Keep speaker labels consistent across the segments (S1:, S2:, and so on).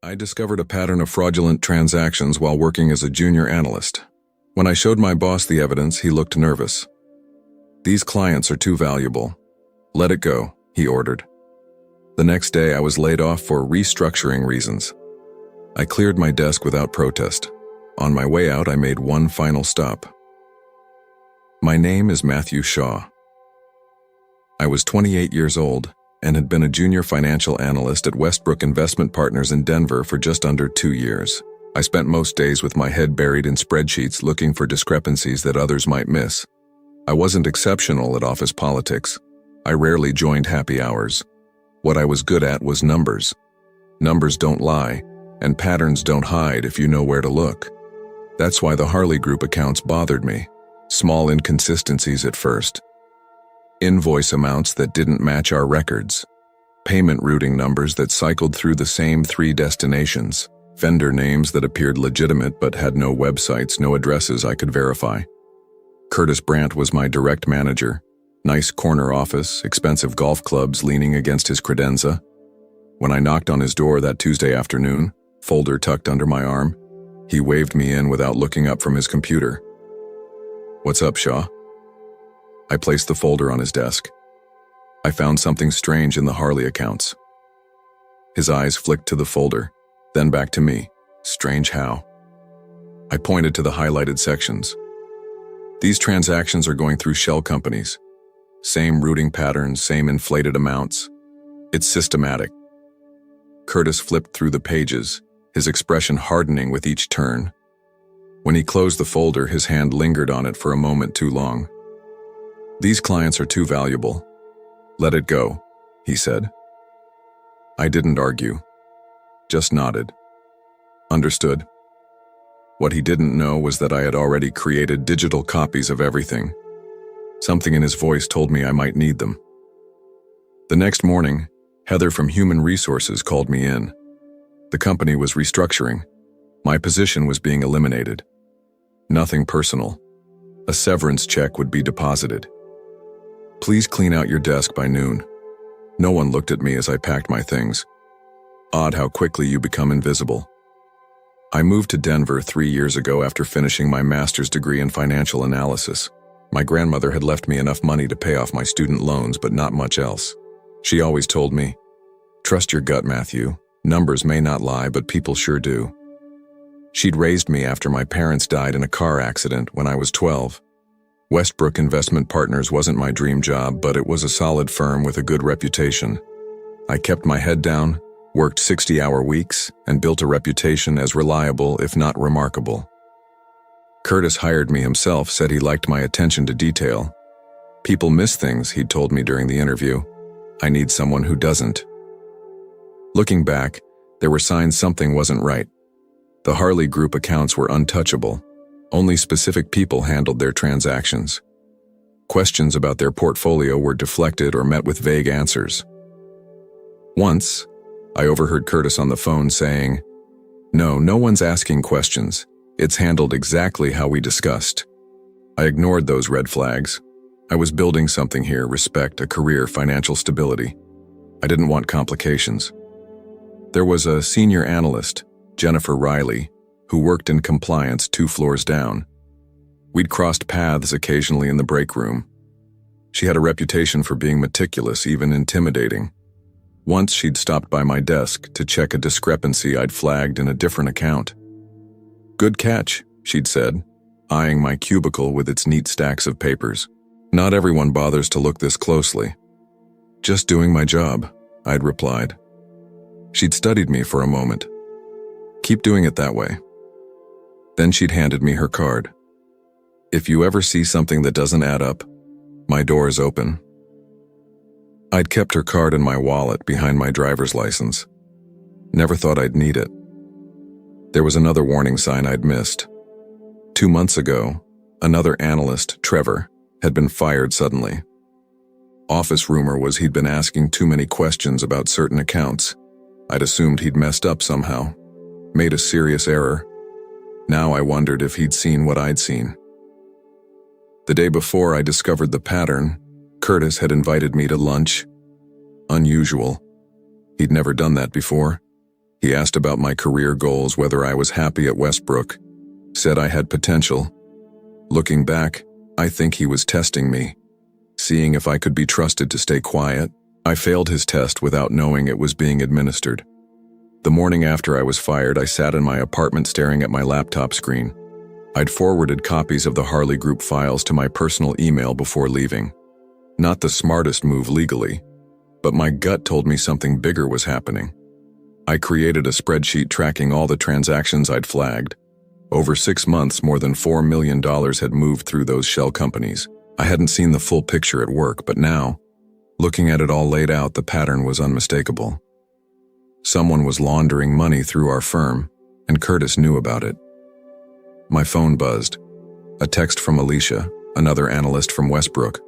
S1: I discovered a pattern of fraudulent transactions while working as a junior analyst. When I showed my boss the evidence, he looked nervous. "These clients are too valuable. Let it go," he ordered. The next day, I was laid off for restructuring reasons. I cleared my desk without protest. On my way out, I made one final stop. My name is Matthew Shaw. I was 28 years old and had been a junior financial analyst at Westbrook Investment Partners in Denver for just under 2 years. I spent most days with my head buried in spreadsheets looking for discrepancies that others might miss. I wasn't exceptional at office politics. I rarely joined happy hours. What I was good at was numbers. Numbers don't lie, and patterns don't hide if you know where to look. That's why the Harley Group accounts bothered me. Small inconsistencies at first. Invoice amounts that didn't match our records. Payment routing numbers that cycled through the same 3 destinations. Vendor names that appeared legitimate but had no websites, no addresses I could verify. Curtis Brandt was my direct manager. Nice corner office, expensive golf clubs leaning against his credenza. When I knocked on his door that Tuesday afternoon, folder tucked under my arm, he waved me in without looking up from his computer. "What's up, Shaw?" I placed the folder on his desk. I found something strange in the Harley accounts. His eyes flicked to the folder, then back to me. Strange how? I pointed to the highlighted sections. "These transactions are going through shell companies. Same routing patterns, same inflated amounts. It's systematic." Curtis flipped through the pages, his expression hardening with each turn. When he closed the folder, his hand lingered on it for a moment too long. "These clients are too valuable. Let it go," he said. I didn't argue, just nodded. Understood. What he didn't know was that I had already created digital copies of everything. Something in his voice told me I might need them. The next morning, Heather from Human Resources called me in. The company was restructuring. My position was being eliminated. Nothing personal. A severance check would be deposited. "Please clean out your desk by noon." No one looked at me as I packed my things. Odd how quickly you become invisible. I moved to Denver 3 years ago after finishing my master's degree in financial analysis. My grandmother had left me enough money to pay off my student loans, but not much else. She always told me, "Trust your gut, Matthew. Numbers may not lie, but people sure do." She'd raised me after my parents died in a car accident when I was 12. Westbrook Investment Partners wasn't my dream job, but it was a solid firm with a good reputation. I kept my head down, worked 60-hour weeks, and built a reputation as reliable, if not remarkable. Curtis hired me himself, said he liked my attention to detail. "People miss things," he'd told me during the interview. "I need someone who doesn't." Looking back, there were signs something wasn't right. The Harley Group accounts were untouchable. Only specific people handled their transactions. Questions about their portfolio were deflected or met with vague answers. Once, I overheard Curtis on the phone saying, No one's asking questions. It's handled exactly how we discussed." I ignored those red flags. I was building something here: respect, a career, financial stability. I didn't want complications. There was a senior analyst, Jennifer Riley, who worked in compliance 2 floors down. We'd crossed paths occasionally in the break room. She had a reputation for being meticulous, even intimidating. Once she'd stopped by my desk to check a discrepancy I'd flagged in a different account. "Good catch," she'd said, eyeing my cubicle with its neat stacks of papers. "Not everyone bothers to look this closely." "Just doing my job," I'd replied. She'd studied me for a moment. "Keep doing it that way." Then she'd handed me her card. "If you ever see something that doesn't add up, my door is open." I'd kept her card in my wallet behind my driver's license. Never thought I'd need it. There was another warning sign I'd missed. 2 months ago, another analyst, Trevor, had been fired suddenly. Office rumor was he'd been asking too many questions about certain accounts. I'd assumed he'd messed up somehow, made a serious error. Now I wondered if he'd seen what I'd seen. The day before I discovered the pattern, Curtis had invited me to lunch. Unusual. He'd never done that before. He asked about my career goals, whether I was happy at Westbrook, said I had potential. Looking back, I think he was testing me, seeing if I could be trusted to stay quiet. I failed his test without knowing it was being administered. The morning after I was fired, I sat in my apartment staring at my laptop screen. I'd forwarded copies of the Harley Group files to my personal email before leaving. Not the smartest move legally, but my gut told me something bigger was happening. I created a spreadsheet tracking all the transactions I'd flagged. Over 6 months, more than $4 million had moved through those shell companies. I hadn't seen the full picture at work, but now, looking at it all laid out, the pattern was unmistakable. Someone was laundering money through our firm, and Curtis knew about it. My phone buzzed. A text from Alicia, another analyst from Westbrook.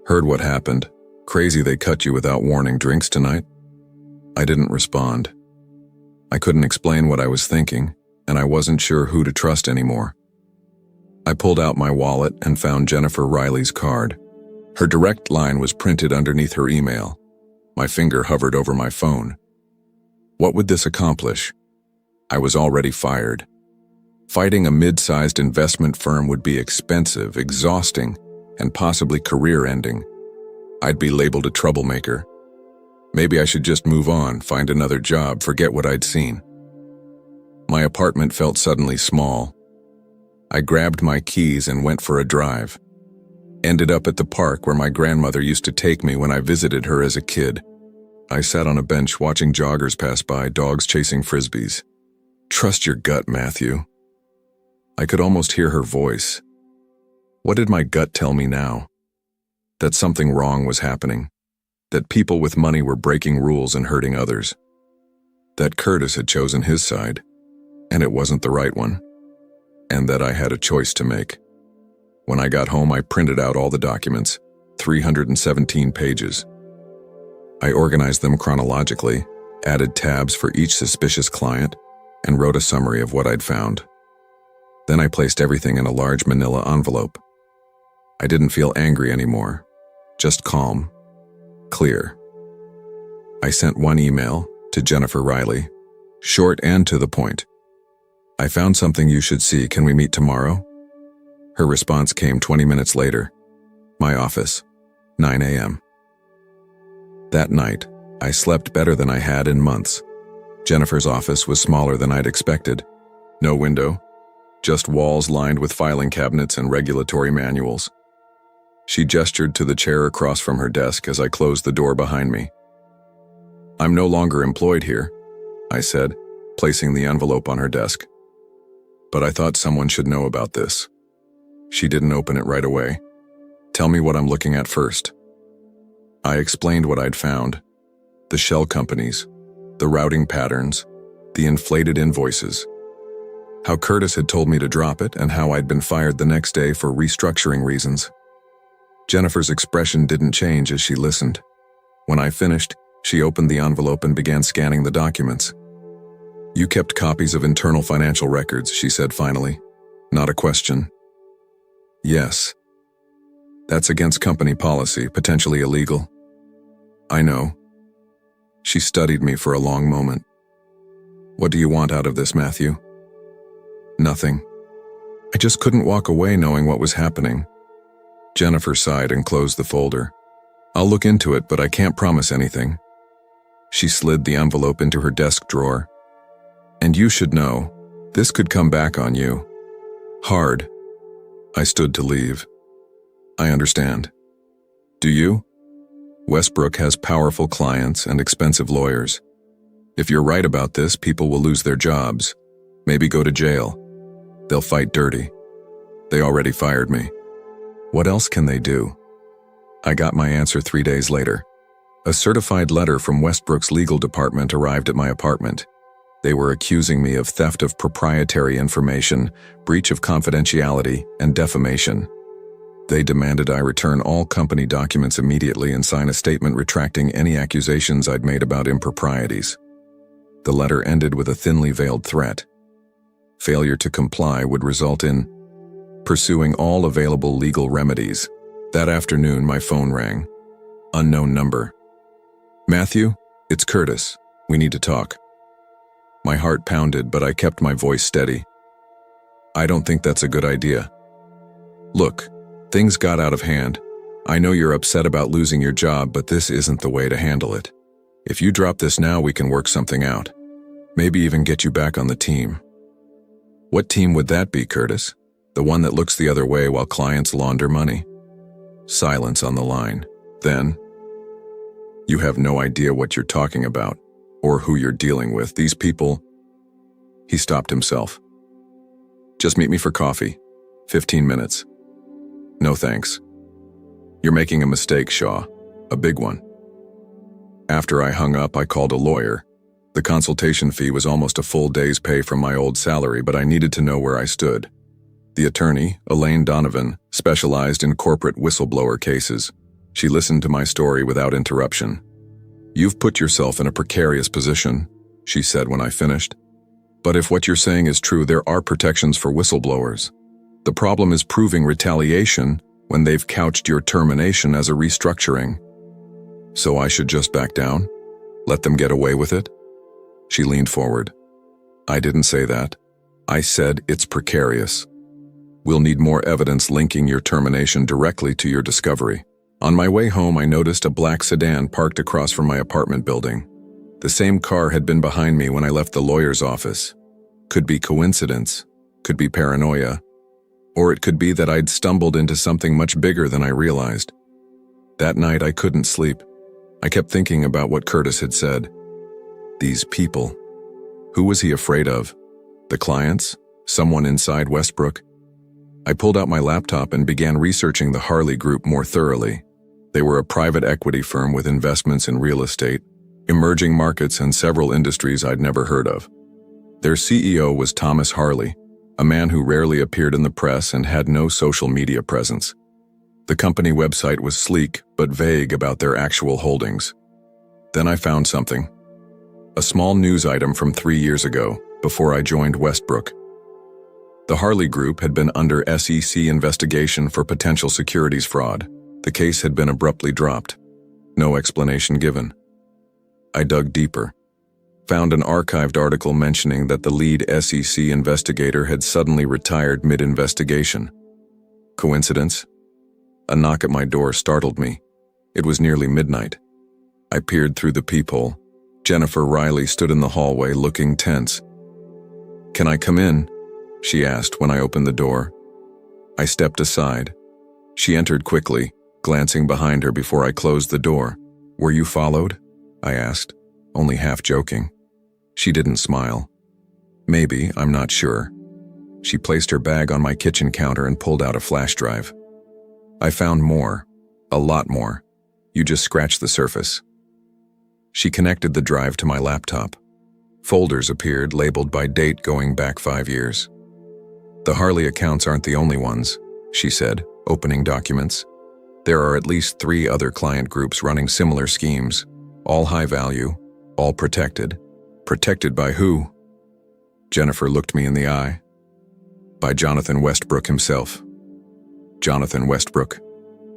S1: Heard what happened. Crazy they cut you without warning. Drinks tonight? I didn't respond. I couldn't explain what I was thinking, and I wasn't sure who to trust anymore. I pulled out my wallet and found Jennifer Riley's card. Her direct line was printed underneath her email. My finger hovered over my phone. What would this accomplish? I was already fired. Fighting a mid-sized investment firm would be expensive, exhausting, and possibly career-ending. I'd be labeled a troublemaker. Maybe I should just move on, find another job, forget what I'd seen. My apartment felt suddenly small. I grabbed my keys and went for a drive. Ended up at the park where my grandmother used to take me when I visited her as a kid. I sat on a bench watching joggers pass by, dogs chasing frisbees. Trust your gut, Matthew. I could almost hear her voice. What did my gut tell me now? That something wrong was happening. That people with money were breaking rules and hurting others. That Curtis had chosen his side, and it wasn't the right one. And that I had a choice to make. When I got home, I printed out all the documents, 317 pages. I organized them chronologically, added tabs for each suspicious client, and wrote a summary of what I'd found. Then I placed everything in a large manila envelope. I didn't feel angry anymore, just calm, clear. I sent one email to Jennifer Riley, short and to the point. I found something you should see. Can we meet tomorrow? Her response came 20 minutes later. My office, 9 a.m. That night, I slept better than I had in months. Jennifer's office was smaller than I'd expected. No window, just walls lined with filing cabinets and regulatory manuals. She gestured to the chair across from her desk as I closed the door behind me. I'm no longer employed here, I said, placing the envelope on her desk. But I thought someone should know about this. She didn't open it right away. Tell me what I'm looking at first. I explained what I'd found. The shell companies, the routing patterns, the inflated invoices. How Curtis had told me to drop it and how I'd been fired the next day for restructuring reasons. Jennifer's expression didn't change as she listened. When I finished, she opened the envelope and began scanning the documents. You kept copies of internal financial records, she said finally. Not a question. Yes. That's against company policy, potentially illegal. I know. She studied me for a long moment. What do you want out of this, Matthew? Nothing. I just couldn't walk away knowing what was happening. Jennifer sighed and closed the folder. I'll look into it, but I can't promise anything. She slid the envelope into her desk drawer. And you should know, this could come back on you. Hard. I stood to leave. I understand. Do you? Westbrook has powerful clients and expensive lawyers. If you're right about this, people will lose their jobs, maybe go to jail. They'll fight dirty. They already fired me. What else can they do? I got my answer 3 days later. A certified letter from Westbrook's legal department arrived at my apartment. They were accusing me of theft of proprietary information, breach of confidentiality, and defamation. They demanded I return all company documents immediately and sign a statement retracting any accusations I'd made about improprieties. The letter ended with a thinly veiled threat. Failure to comply would result in pursuing all available legal remedies. That afternoon, my phone rang. Unknown number. Matthew, it's Curtis. We need to talk. My heart pounded, but I kept my voice steady. I don't think that's a good idea. Look, things got out of hand. I know you're upset about losing your job, but this isn't the way to handle it. If you drop this now, we can work something out. Maybe even get you back on the team. What team would that be, Curtis? The one that looks the other way while clients launder money? Silence on the line. Then, you have no idea what you're talking about, or who you're dealing with. These people... He stopped himself. Just meet me for coffee. 15 minutes. No thanks. You're making a mistake, Shaw. A big one. After I hung up, I called a lawyer. The consultation fee was almost a full day's pay from my old salary, but I needed to know where I stood. The attorney, Elaine Donovan, specialized in corporate whistleblower cases. She listened to my story without interruption. You've put yourself in a precarious position, she said when I finished. But if what you're saying is true, there are protections for whistleblowers. The problem is proving retaliation when they've couched your termination as a restructuring. So I should just back down? Let them get away with it? She leaned forward. I didn't say that. I said it's precarious. We'll need more evidence linking your termination directly to your discovery. On my way home, I noticed a black sedan parked across from my apartment building. The same car had been behind me when I left the lawyer's office. Could be coincidence, could be paranoia, or it could be that I'd stumbled into something much bigger than I realized. That night, I couldn't sleep. I kept thinking about what Curtis had said. These people. Who was he afraid of? The clients? Someone inside Westbrook? I pulled out my laptop and began researching the Harley Group more thoroughly. They were a private equity firm with investments in real estate, emerging markets, and several industries I'd never heard of. Their CEO was Thomas Harley, a man who rarely appeared in the press and had no social media presence. The company website was sleek but vague about their actual holdings. Then I found something. A small news item from 3 years ago, before I joined Westbrook. The Harley Group had been under SEC investigation for potential securities fraud. The case had been abruptly dropped. No explanation given. I dug deeper. Found an archived article mentioning that the lead SEC investigator had suddenly retired mid-investigation. Coincidence? A knock at my door startled me. It was nearly midnight. I peered through the peephole. Jennifer Riley stood in the hallway looking tense. "Can I come in?" she asked when I opened the door. I stepped aside. She entered quickly, glancing behind her before I closed the door. "Were you followed?" I asked, only half joking. She didn't smile. "Maybe, I'm not sure." She placed her bag on my kitchen counter and pulled out a flash drive. "I found more. A lot more. You just scratched the surface." She connected the drive to my laptop. Folders appeared labeled by date going back 5 years. "The Harley accounts aren't the only ones," she said, opening documents. "There are at least 3 other client groups running similar schemes, all high value, all protected. Protected by who?" Jennifer looked me in the eye. "By Jonathan Westbrook himself." Jonathan Westbrook,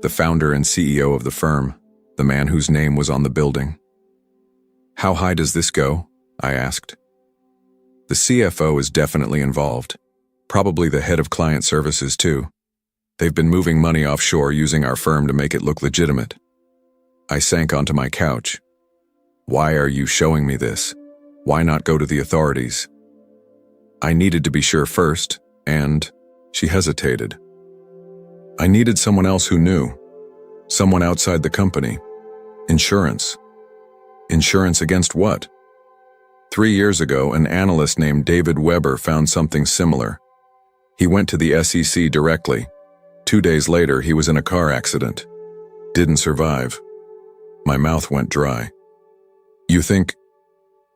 S1: the founder and CEO of the firm, the man whose name was on the building. "How high does this go?" I asked. "The CFO is definitely involved. Probably the head of client services too. They've been moving money offshore using our firm to make it look legitimate." I sank onto my couch. "Why are you showing me this? Why not go to the authorities?" I needed to be sure first, and she hesitated. I needed someone else who knew. Someone outside the company. Insurance. Insurance against what? 3 years ago, an analyst named David Weber found something similar. He went to the SEC directly. 2 days later, he was in a car accident. Didn't survive. My mouth went dry. "You think..."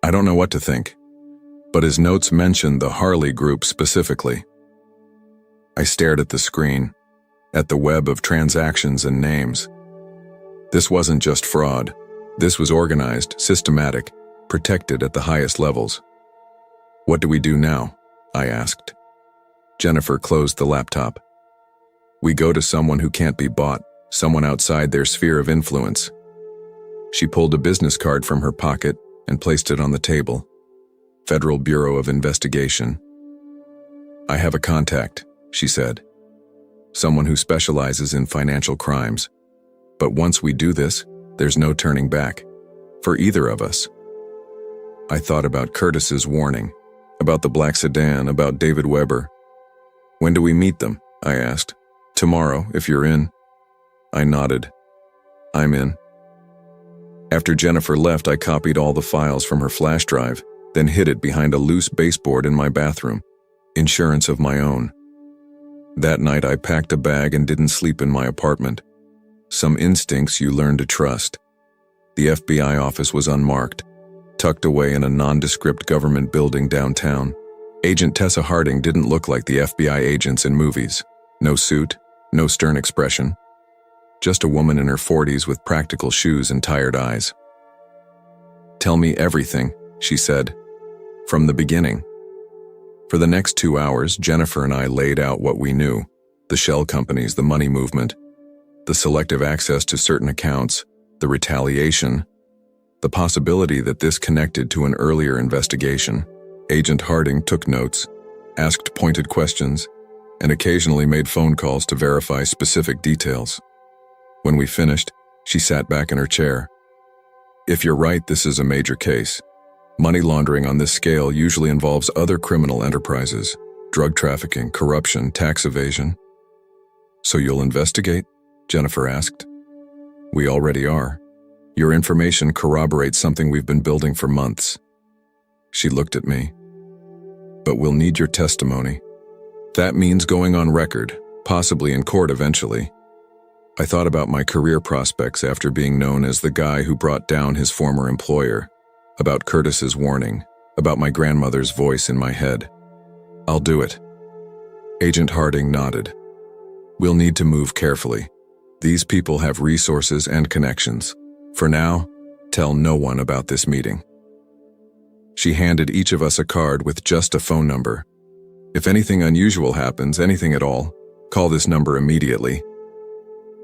S1: I don't know what to think, but his notes mentioned the Harley Group specifically. I stared at the screen, at the web of transactions and names. This wasn't just fraud. This was organized, systematic, protected at the highest levels. "What do we do now?" I asked. Jennifer closed the laptop. "We go to someone who can't be bought, someone outside their sphere of influence." She pulled a business card from her pocket and placed it on the table. Federal Bureau of Investigation. I have a contact, she said. Someone who specializes in financial crimes. But once we do this, there's no turning back. For either of us. I thought about Curtis's warning, about the black sedan, about David Weber. When do we meet them? I asked. Tomorrow, if you're in. I nodded. I'm in. After Jennifer left, I copied all the files from her flash drive, then hid it behind a loose baseboard in my bathroom. Insurance of my own. That night I packed a bag and didn't sleep in my apartment. Some instincts you learn to trust. The FBI office was unmarked, tucked away in a nondescript government building downtown. Agent Tessa Harding didn't look like the FBI agents in movies. No suit, no stern expression. Just a woman in her 40s with practical shoes and tired eyes. Tell me everything, she said. From the beginning. For the next 2 hours, Jennifer and I laid out what we knew. The shell companies, the money movement, the selective access to certain accounts, the retaliation, the possibility that this connected to an earlier investigation. Agent Harding took notes, asked pointed questions, and occasionally made phone calls to verify specific details. When we finished, she sat back in her chair. If you're right, this is a major case. Money laundering on this scale usually involves other criminal enterprises, drug trafficking, corruption, tax evasion. So you'll investigate? Jennifer asked. We already are. Your information corroborates something we've been building for months. She looked at me. But we'll need your testimony. That means going on record, possibly in court eventually. I thought about my career prospects after being known as the guy who brought down his former employer, about Curtis's warning, about my grandmother's voice in my head. I'll do it. Agent Harding nodded. We'll need to move carefully. These people have resources and connections. For now, tell no one about this meeting. She handed each of us a card with just a phone number. If anything unusual happens, anything at all, call this number immediately.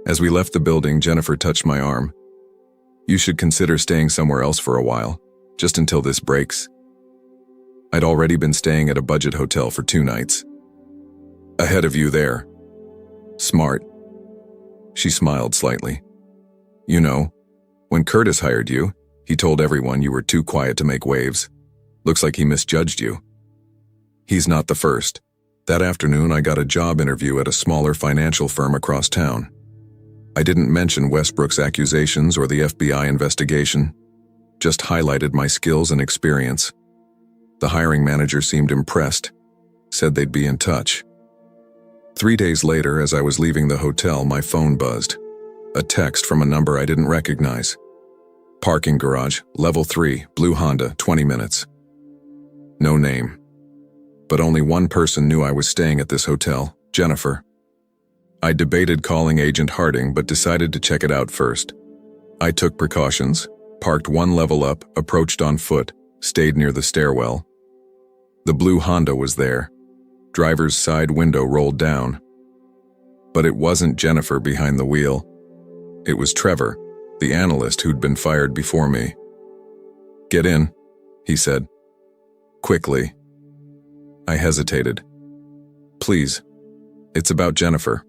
S1: As we left the building, Jennifer touched my arm. You should consider staying somewhere else for a while, just until this breaks. I'd already been staying at a budget hotel for 2 nights. Ahead of you there. Smart. She smiled slightly. You know, when Curtis hired you, he told everyone you were too quiet to make waves. Looks like he misjudged you. He's not the first. That afternoon, I got a job interview at a smaller financial firm across town. I didn't mention Westbrook's accusations or the FBI investigation, just highlighted my skills and experience. The hiring manager seemed impressed, said they'd be in touch. 3 days later, as I was leaving the hotel, my phone buzzed. A text from a number I didn't recognize. Parking garage, level 3, blue Honda, 20 minutes. No name. But only one person knew I was staying at this hotel, Jennifer. I debated calling Agent Harding, but decided to check it out first. I took precautions, parked 1 level up, approached on foot, stayed near the stairwell. The blue Honda was there. Driver's side window rolled down. But it wasn't Jennifer behind the wheel. It was Trevor, the analyst who'd been fired before me. Get in, he said. Quickly. I hesitated. Please, it's about Jennifer.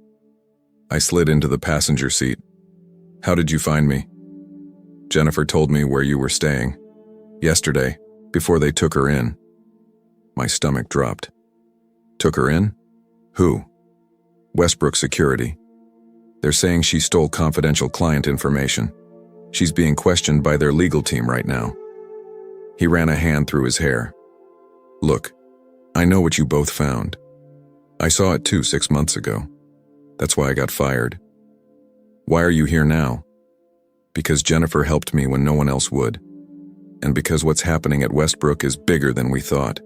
S1: I slid into the passenger seat. How did you find me? Jennifer told me where you were staying. Yesterday, before they took her in. My stomach dropped. Took her in? Who? Westbrook Security. They're saying she stole confidential client information. She's being questioned by their legal team right now. He ran a hand through his hair. Look, I know what you both found. I saw it too 6 months ago. That's why I got fired. Why are you here now? Because Jennifer helped me when no one else would. And because what's happening at Westbrook is bigger than we thought.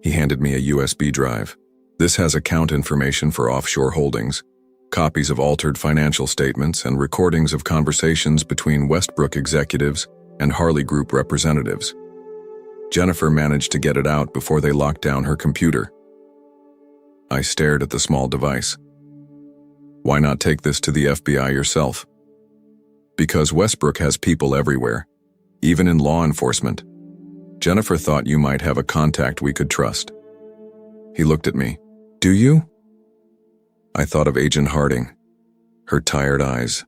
S1: He handed me a USB drive. This has account information for offshore holdings, copies of altered financial statements, and recordings of conversations between Westbrook executives and Harley Group representatives. Jennifer managed to get it out before they locked down her computer. I stared at the small device. Why not take this to the FBI yourself? Because Westbrook has people everywhere, even in law enforcement. Jennifer thought you might have a contact we could trust. He looked at me. Do you? I thought of Agent Harding, her tired eyes,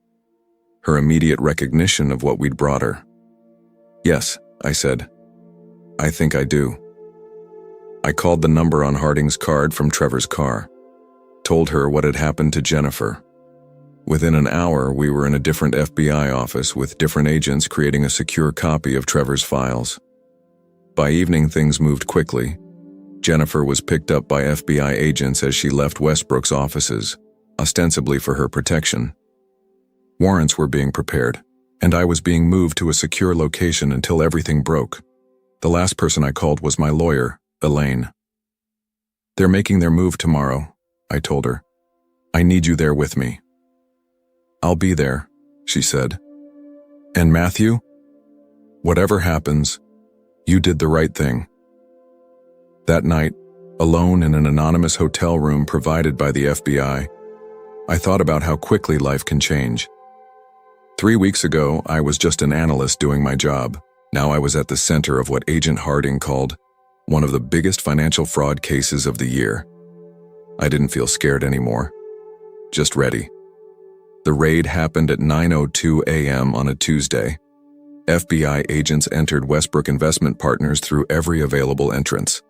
S1: her immediate recognition of what we'd brought her. Yes, I said. I think I do. I called the number on Harding's card from Trevor's car, told her what had happened to Jennifer. Within an hour, we were in a different FBI office with different agents creating a secure copy of Trevor's files. By evening, things moved quickly. Jennifer was picked up by FBI agents as she left Westbrook's offices, ostensibly for her protection. Warrants were being prepared, and I was being moved to a secure location until everything broke. The last person I called was my lawyer, Elaine. They're making their move tomorrow, I told her. I need you there with me. I'll be there, she said. And Matthew? Whatever happens, you did the right thing. That night, alone in an anonymous hotel room provided by the FBI, I thought about how quickly life can change. 3 weeks ago, I was just an analyst doing my job. Now I was at the center of what Agent Harding called one of the biggest financial fraud cases of the year. I didn't feel scared anymore, just ready. The raid happened at 9:02 a.m. on a Tuesday. FBI agents entered Westbrook Investment Partners through every available entrance.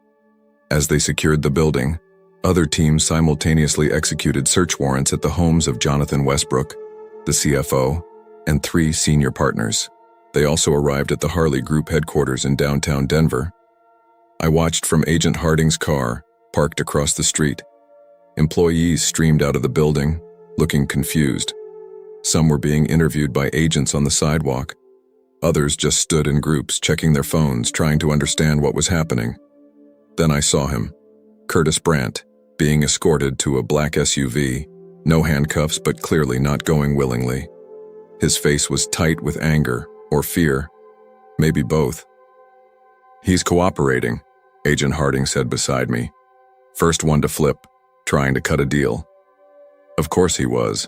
S1: As they secured the building, other teams simultaneously executed search warrants at the homes of Jonathan Westbrook, the CFO, and 3 senior partners. They also arrived at the Harley Group headquarters in downtown Denver. I watched from Agent Harding's car, parked across the street. Employees streamed out of the building, looking confused. Some were being interviewed by agents on the sidewalk. Others just stood in groups, checking their phones, trying to understand what was happening. Then I saw him, Curtis Brandt, being escorted to a black SUV, no handcuffs but clearly not going willingly. His face was tight with anger or fear, maybe both. He's cooperating, Agent Harding said beside me. First one to flip, trying to cut a deal. Of course he was.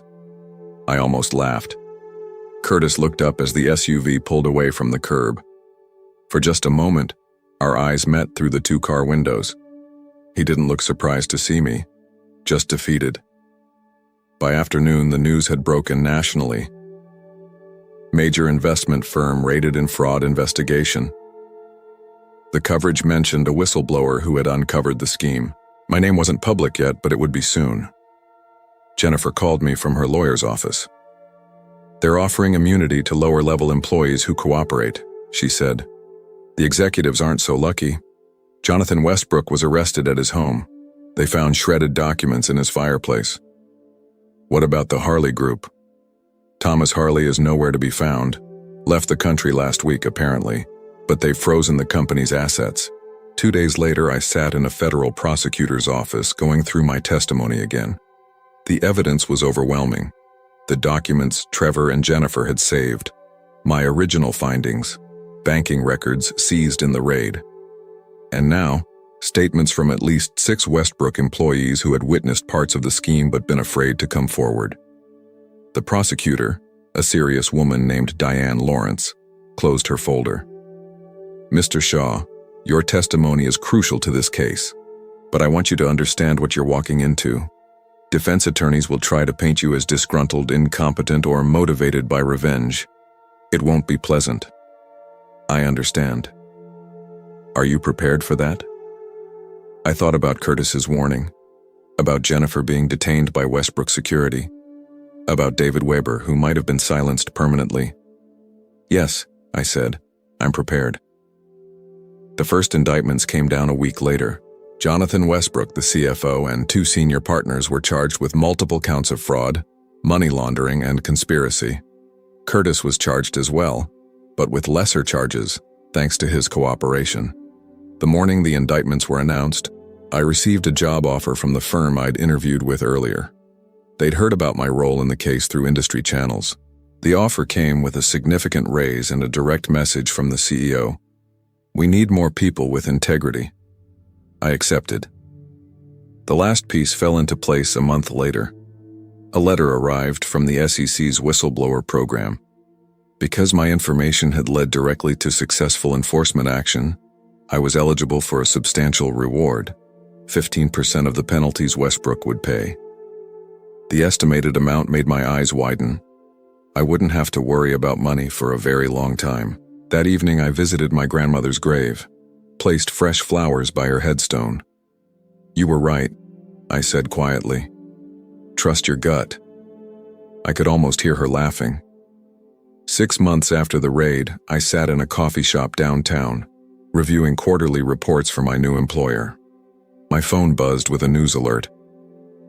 S1: I almost laughed. Curtis looked up as the SUV pulled away from the curb. For just a moment, our eyes met through the 2-car windows. He didn't look surprised to see me, just defeated. By afternoon, the news had broken nationally. Major investment firm raided in fraud investigation. The coverage mentioned a whistleblower who had uncovered the scheme. My name wasn't public yet, but it would be soon. Jennifer called me from her lawyer's office. They're offering immunity to lower-level employees who cooperate, she said. The executives aren't so lucky. Jonathan Westbrook was arrested at his home. They found shredded documents in his fireplace. What about the Harley Group? Thomas Harley is nowhere to be found. Left the country last week, apparently, but they've frozen the company's assets. 2 days later, I sat in a federal prosecutor's office going through my testimony again. The evidence was overwhelming. The documents Trevor and Jennifer had saved, my original findings, banking records seized in the raid. And now, statements from at least 6 Westbrook employees who had witnessed parts of the scheme but been afraid to come forward. The prosecutor, a serious woman named Diane Lawrence, closed her folder. Mr. Shaw, your testimony is crucial to this case, but I want you to understand what you're walking into. Defense attorneys will try to paint you as disgruntled, incompetent, or motivated by revenge. It won't be pleasant. I understand. Are you prepared for that? I thought about Curtis's warning, about Jennifer being detained by Westbrook Security, about David Weber, who might have been silenced permanently. Yes, I said, I'm prepared. The first indictments came down a week later. Jonathan Westbrook, the CFO, and 2 senior partners were charged with multiple counts of fraud, money laundering, and conspiracy. Curtis was charged as well, but with lesser charges, thanks to his cooperation. The morning the indictments were announced, I received a job offer from the firm I'd interviewed with earlier. They'd heard about my role in the case through industry channels. The offer came with a significant raise and a direct message from the CEO. We need more people with integrity. I accepted. The last piece fell into place a month later. A letter arrived from the SEC's whistleblower program. Because my information had led directly to successful enforcement action, I was eligible for a substantial reward, 15% of the penalties Westbrook would pay. The estimated amount made my eyes widen. I wouldn't have to worry about money for a very long time. That evening I visited my grandmother's grave, placed fresh flowers by her headstone. "You were right," I said quietly. "Trust your gut." I could almost hear her laughing. 6 months after the raid, I sat in a coffee shop downtown, reviewing quarterly reports for my new employer. My phone buzzed with a news alert.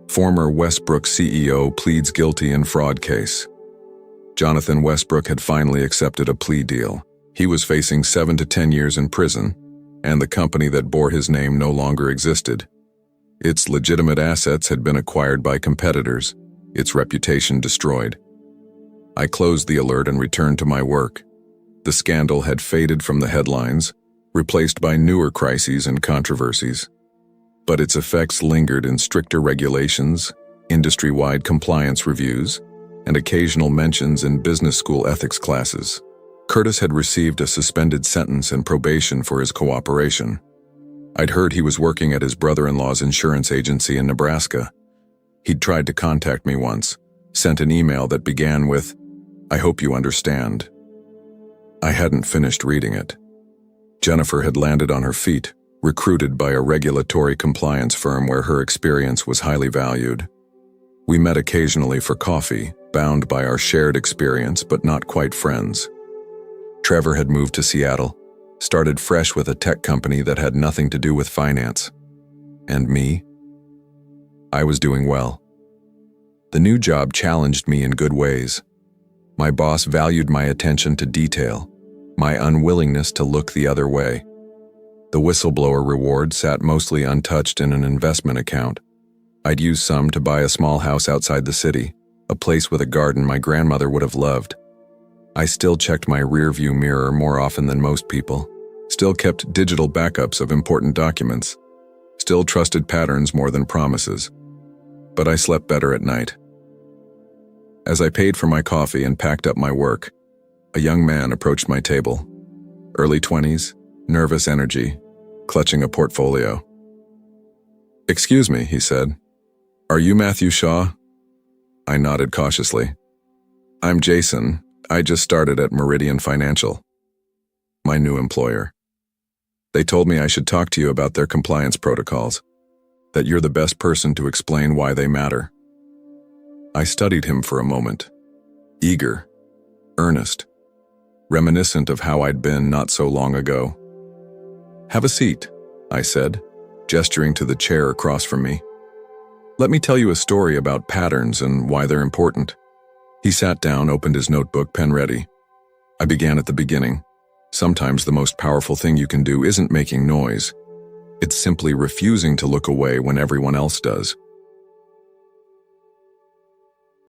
S1: Former Westbrook CEO pleads guilty in fraud case. Jonathan Westbrook had finally accepted a plea deal. He was facing 7 to 10 years in prison, and the company that bore his name no longer existed. Its legitimate assets had been acquired by competitors, its reputation destroyed. I closed the alert and returned to my work. The scandal had faded from the headlines, replaced by newer crises and controversies. But its effects lingered in stricter regulations, industry-wide compliance reviews, and occasional mentions in business school ethics classes. Curtis had received a suspended sentence and probation for his cooperation. I'd heard he was working at his brother-in-law's insurance agency in Nebraska. He'd tried to contact me once, sent an email that began with, "I hope you understand." I hadn't finished reading it. Jennifer had landed on her feet, recruited by a regulatory compliance firm where her experience was highly valued. We met occasionally for coffee, bound by our shared experience but not quite friends. Trevor had moved to Seattle, started fresh with a tech company that had nothing to do with finance. And me? I was doing well. The new job challenged me in good ways. My boss valued my attention to detail, my unwillingness to look the other way. The whistleblower reward sat mostly untouched in an investment account. I'd used some to buy a small house outside the city, a place with a garden my grandmother would have loved. I still checked my rearview mirror more often than most people, still kept digital backups of important documents, still trusted patterns more than promises. But I slept better at night. As I paid for my coffee and packed up my work, a young man approached my table. Early 20s, nervous energy, clutching a portfolio. "Excuse me," he said. "Are you Matthew Shaw?" I nodded cautiously. "I'm Jason. I just started at Meridian Financial." My new employer. "They told me I should talk to you about their compliance protocols, that you're the best person to explain why they matter." I studied him for a moment. Eager, earnest, reminiscent of how I'd been not so long ago. "Have a seat," I said, gesturing to the chair across from me. "Let me tell you a story about patterns and why they're important." He sat down, opened his notebook, pen ready. I began at the beginning. Sometimes the most powerful thing you can do isn't making noise. It's simply refusing to look away when everyone else does.